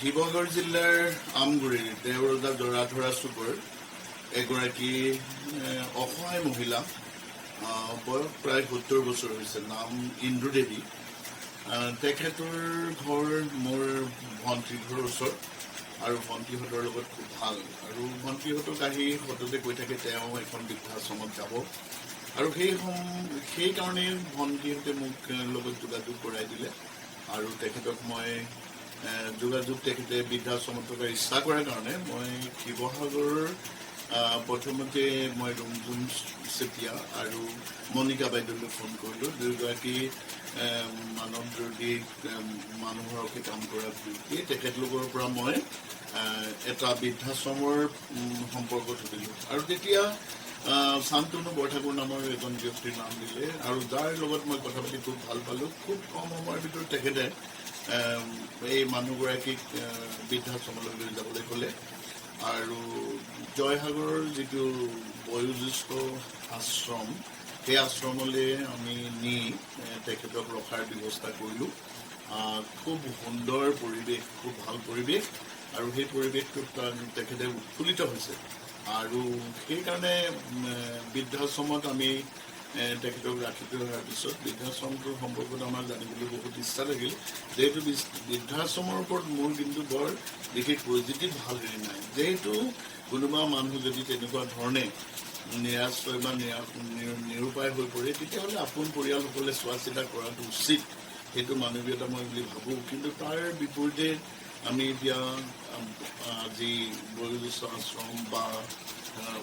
শিৱসাগৰ জিলাৰ আমগুৰিৰ দেওৰজা দৰাধৰা চুকৰ এগৰাকী অসহায় মহিলা বয়স প্ৰায় 70 বছৰ হৈছে নাম ইন্দ্ৰ দেৱী তেখেতৰ ঘৰ মোৰ ভণ্টিৰ ঘৰৰ ওচৰত আৰু ভণ্টিহঁতৰ লগত খুব ভাল আৰু ভণ্টিহঁতক আহি সততে কৈ থাকে তেওঁ এখন বৃদ্ধাশ্ৰমত যাব আৰু সেইকাৰণে ভণ্টিহঁতে মোক লগত যোগাযোগ কৰাই দিলে আৰু তেখেতক মই যোগাযোগ তেখেতে বৃদ্ধাশ্ৰমত থকাৰ ইচ্ছা কৰাৰ কাৰণে মই শিৱসাগৰৰ প্ৰথমতে মই ৰঞ্জুন চেতিয়া আৰু মণিকা বাইদেউলৈ ফোন কৰিলোঁ দুয়োগৰাকী মানৱ দৰ্দী মানুহৰ হকে কাম কৰা ব্যক্তি তেখেতলোকৰ পৰা মই এটা বৃদ্ধাশ্ৰমৰ সম্পৰ্ক তুলিলোঁ আৰু তেতিয়া শান্তনু বৰঠাকুৰ নামৰ এজন ব্যক্তিৰ নাম দিলে আৰু যাৰ লগত মই কথা পাতি খুব ভাল পালোঁ খুব কম সময়ৰ ভিতৰত তেখেতে এই মানুহগৰাকীক বৃদ্ধাশ্ৰমলৈ লৈ যাবলৈ ক'লে আৰু জয়সাগৰৰ যিটো বয়োজ্যেষ্ঠ আশ্ৰম সেই আশ্ৰমলৈ আমি নি তেখেতক ৰখাৰ ব্যৱস্থা কৰিলোঁ খুব সুন্দৰ পৰিৱেশ খুব ভাল পৰিৱেশ আৰু সেই পৰিৱেশটোত তেখেতে উৎফুল্লিত হৈছে আৰু সেইকাৰণে বৃদ্ধাশ্ৰমত আমি তেখেতক ৰাখি থৈ অহাৰ পিছত বৃদ্ধাশ্ৰমটোৰ সম্পৰ্কত আমাৰ জানিবলৈ বহুত ইচ্ছা থাকিল যিহেতু বৃদ্ধাশ্ৰমৰ ওপৰত মোৰ কিন্তু বৰ বিশেষ পজিটিভ ভাল হেৰি নাই যিহেতু কোনোবা মানুহ যদি তেনেকুৱা ধৰণে নিৰাশ্ৰয় বা নিৰুপায় হৈ পৰে তেতিয়াহ'লে আপোন পৰিয়ালসকলে চোৱা চিতা কৰাটো উচিত সেইটো মানৱীয়তা মই বুলি ভাবোঁ কিন্তু তাৰ বিপৰীতে আমি এতিয়া যি বয়োজ্যেষ্ঠ আশ্ৰম বা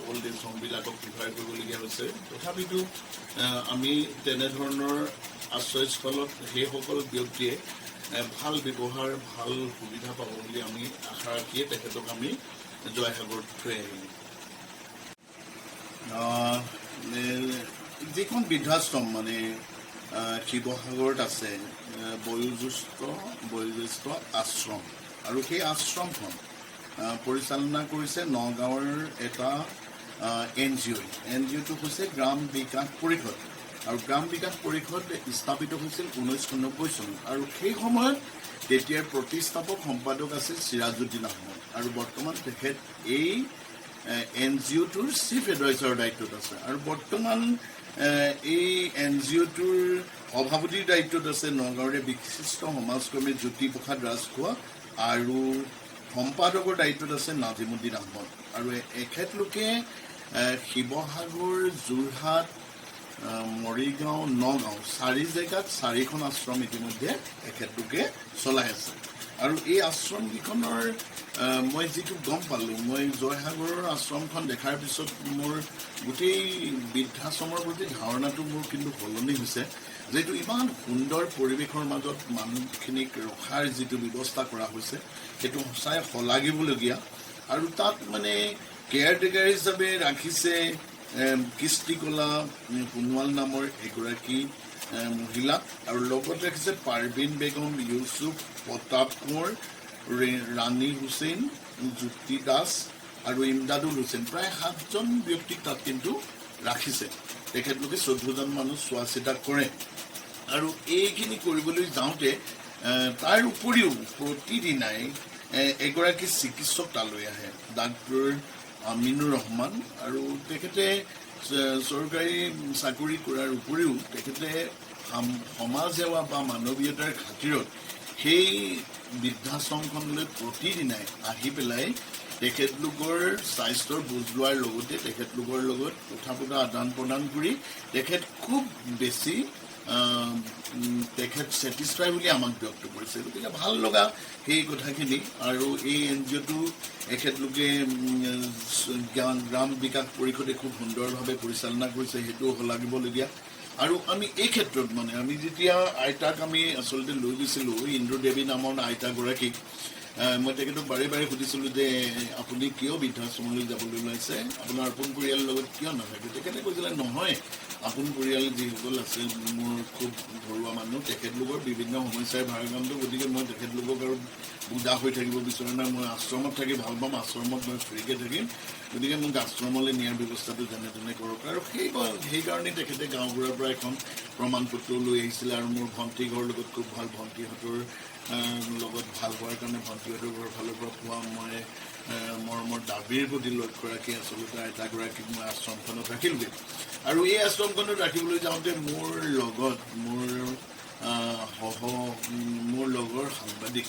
অল্ড এজ হোমবিলাকক প্ৰিফাৰ কৰিবলগীয়া হৈছে তথাপিতো আমি তেনেধৰণৰ আশ্ৰয়স্থলত সেইসকল ব্যক্তিয়ে ভাল ব্যৱহাৰ ভাল সুবিধা পাব বুলি আমি আশা ৰাখিয়ে তেখেতক আমি জয়সাগৰত থৈ আহিম যিখন বৃদ্ধাশ্ৰম মানে শিৱসাগৰত আছে বয়োজ্যেষ্ঠ আশ্ৰম আৰু সেই আশ্ৰমখন পৰিচালনা কৰিছে নগাঁৱৰ এটা NGO হৈছে গ্ৰাম বিকাশ পৰিষদ আৰু গ্ৰাম বিকাশ পৰিষদ স্থাপিত হৈছিল 1990 চনত আৰু সেই সময়ত তেতিয়াৰ প্ৰতিষ্ঠাপক সম্পাদক আছিল চিৰাজুদ্দিন আহমেদ আৰু বৰ্তমান তেখেত এই NGOটোৰ চিফ এডভাইজাৰৰ দায়িত্বত আছে আৰু বৰ্তমান এই NGOটোৰ সভাপতিৰ দায়িত্বত আছে নগাঁৱৰে বিশিষ্ট সমাজকৰ্মী জ্যোতিপ্ৰসাদ ৰাজখোৱা আৰু সম্পাদকৰ দায়িত্বত আছে নাজিমুদ্দিন আহমদ আৰু এখেতলোকে শিৱসাগৰ যোৰহাট মৰিগাঁও নগাঁও 4 জেগাত 4খন আশ্ৰম ইতিমধ্যে এখেতলোকে চলাই আছে আৰু এই আশ্ৰমকেইখনৰ মই যিটো গম পালোঁ মই জয়সাগৰৰ আশ্ৰমখন দেখাৰ পিছত মোৰ গোটেই বৃদ্ধাশ্ৰমৰ প্ৰতি ধাৰণাটো মোৰ কিন্তু সলনি হৈছে যিহেতু ইমান সুন্দৰ পৰিৱেশৰ মাজত মানুহখিনিক ৰখাৰ যিটো ব্যৱস্থা কৰা হৈছে সেইটো সঁচাই শলাগিবলগীয়া আৰু তাত মানে কেয়াৰটেকাৰ হিচাপে ৰাখিছে কৃষ্টিকলা সোণোৱাল নামৰ এগৰাকী মহিলা আৰু লগত ৰাখিছে পাৰবিন বেগম ইউচুফ প্ৰতাপ কোঁৱৰ ৰাণী হুছেইন জ্যোতি দাস আৰু ইমদাদুল হুছেইন প্ৰায় 7জন ব্যক্তিক তাত কিন্তু ৰাখিছে তেখেতলোকে 14জন মানুহ চোৱা চিতা কৰে আৰু এইখিনি কৰিবলৈ যাওঁতে তাৰ উপৰিও প্ৰতিদিনাই এগৰাকী চিকিৎসক তালৈ আহে ডাক্তৰ আমিনুৰ ৰহমান আৰু তেখেতে চৰকাৰী চাকৰি কৰাৰ উপৰিও তেখেতে সমাজ সেৱা বা মানৱীয়তাৰ খাতিৰত সেই বৃদ্ধাশ্ৰমখনলৈ প্ৰতিদিনাই আহি পেলাই তেখেতলোকৰ স্বাস্থ্যৰ বুজ লোৱাৰ লগতে তেখেতলোকৰ লগত কথা বতৰা আদান প্ৰদান কৰি তেখেত খুব বেছি তেখেত ছেটিছফাই বুলি আমাক ব্যক্ত কৰিছে গতিকে ভাল লগা সেই কথাখিনি আৰু এই NGOটো এখেতলোকে গ্ৰাম বিকাশ পৰিষদে খুব সুন্দৰভাৱে পৰিচালনা কৰিছে সেইটোও শলাগিবলগীয়া আৰু আমি এই ক্ষেত্ৰত মানে আমি যেতিয়া আইতাক আমি আচলতে লৈ গৈছিলোঁ ইন্দ্ৰ দেৱী নামৰ আইতাগৰাকীক মই তেখেতক বাৰে বাৰে সুধিছিলোঁ যে আপুনি কিয় বৃদ্ধাশ্ৰমলৈ যাবলৈ ওলাইছে আপোনাৰ আপোন পৰিয়ালৰ লগত কিয় নাথাকে তেখেতে কৈছিলে নহয় আপোন পৰিয়াল যিসকল আছে মোৰ খুব ঘৰুৱা মানুহ তেখেতলোকৰ বিভিন্ন সমস্যাৰ ভাৰাক্ৰান্ত গতিকে মই তেখেতলোকক আৰু বুজা হৈ থাকিব বিচৰা নাই মই আশ্ৰমত থাকি ভাল পাম আশ্ৰমত মই ফ্ৰীকৈ থাকিম গতিকে মোক আশ্ৰমলৈ নিয়াৰ ব্যৱস্থাটো যেনে তেনে কৰক আৰু সেইকাৰণে তেখেতে গাঁওবুঢ়াৰ পৰা এখন প্ৰমাণ পত্ৰ লৈ আহিছিলে আৰু মোৰ ভণ্টি ঘৰৰ লগত খুব ভাল ভণ্টিহঁতৰ লগত ভাল হোৱাৰ কাৰণে ভণ্টিহঁতৰ ফালৰ পৰা পোৱা মই মৰমৰ দাবীৰ প্ৰতি লক্ষ্য ৰাখি আচলতে আইতাগৰাকীক মই আশ্ৰমখনত ৰাখিলোগৈ আৰু এই আশ্ৰমখনত ৰাখিবলৈ যাওঁতে মোৰ লগত মোৰ লগৰ সাংবাদিক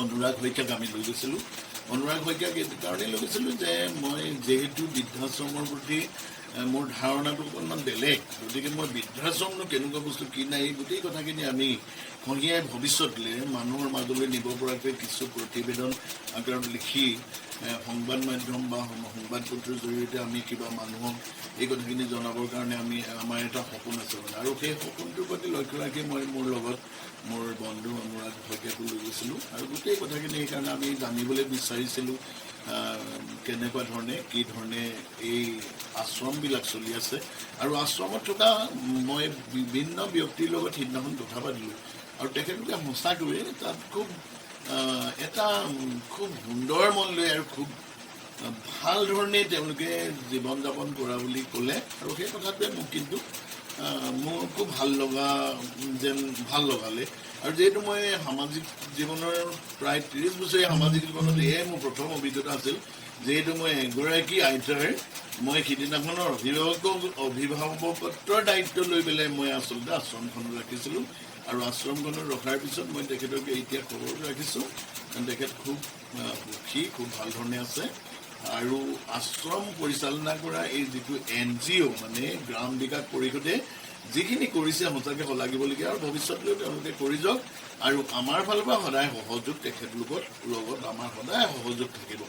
অনুৰাগ শইকীয়াক আমি লৈ গৈছিলোঁ অনুৰাগ শইকীয়াক এই কাৰণেই লৈ গৈছিলোঁ যে মই যিহেতু বৃদ্ধাশ্ৰমৰ প্ৰতি মোৰ ধাৰণাটো অকণমান বেলেগ গতিকে মই বৃদ্ধাশ্ৰমনো কেনেকুৱা বস্তু কি নাই এই গোটেই কথাখিনি আমি কঢ়িয়াই ভৱিষ্যতলৈ মানুহৰ মাজলৈ নিব পৰাকৈ কিছু প্ৰতিবেদন আকাৰত লিখি সংবাদ মাধ্যম বা সংবাদ পত্ৰৰ জৰিয়তে আমি কিবা মানুহক এই কথাখিনি জনাবৰ কাৰণে আমাৰ এটা সপোন আছে মানে আৰু সেই সপোনটোৰ প্ৰতি লক্ষ্য ৰাখি মই মোৰ লগত মোৰ বন্ধু অনুৰাগ শইকীয়াকো লৈ গৈছিলোঁ আৰু গোটেই কথাখিনি সেইকাৰণে আমি জানিবলৈ বিচাৰিছিলোঁ কেনেকুৱা ধৰণে কি ধৰণে এই আশ্ৰমবিলাক চলি আছে আৰু আশ্ৰমত থকা মই বিভিন্ন ব্যক্তিৰ লগত সিদিনাখন কথা পাতিলোঁ আৰু তেখেতলোকে সঁচাকৈয়ে তাত এটা খুব সুন্দৰ মন লৈ আৰু খুব ভাল ধৰণে তেওঁলোকে জীৱন যাপন কৰা বুলি ক'লে আৰু সেই কথাটোৱে মোক কিন্তু মোৰ খুব ভাল লগালে আৰু যিহেতু মই সামাজিক জীৱনৰ প্ৰায় 30 বছৰীয়া সামাজিক জীৱনত এয়াই মোৰ প্ৰথম অভিজ্ঞতা আছিল যিহেতু মই এগৰাকী আইতাৰ মই সিদিনাখনৰ অভিভাৱকত্বৰ দায়িত্ব লৈ পেলাই মই আচলতে আশ্ৰমখনত ৰাখিছিলোঁ আৰু আশ্ৰমখনত ৰখাৰ পিছত মই তেখেতকে এতিয়া খবৰ ৰাখিছোঁ তেখেত খুব সুখী খুব ভাল ধৰণে আছে আৰু আশ্ৰম পৰিচালনা কৰা এই যিটো NGO মানে গ্ৰাম বিকাশ পৰিষদে যিখিনি কৰিছে সঁচাকৈ শলাগিবলগীয়া আৰু ভৱিষ্যতলৈ তেওঁলোকে কৰি যাওক আৰু আমাৰ ফালৰ পৰা সদায় সহযোগ তেখেতলোকৰ লগত আমাৰ সদায় সহযোগ থাকিব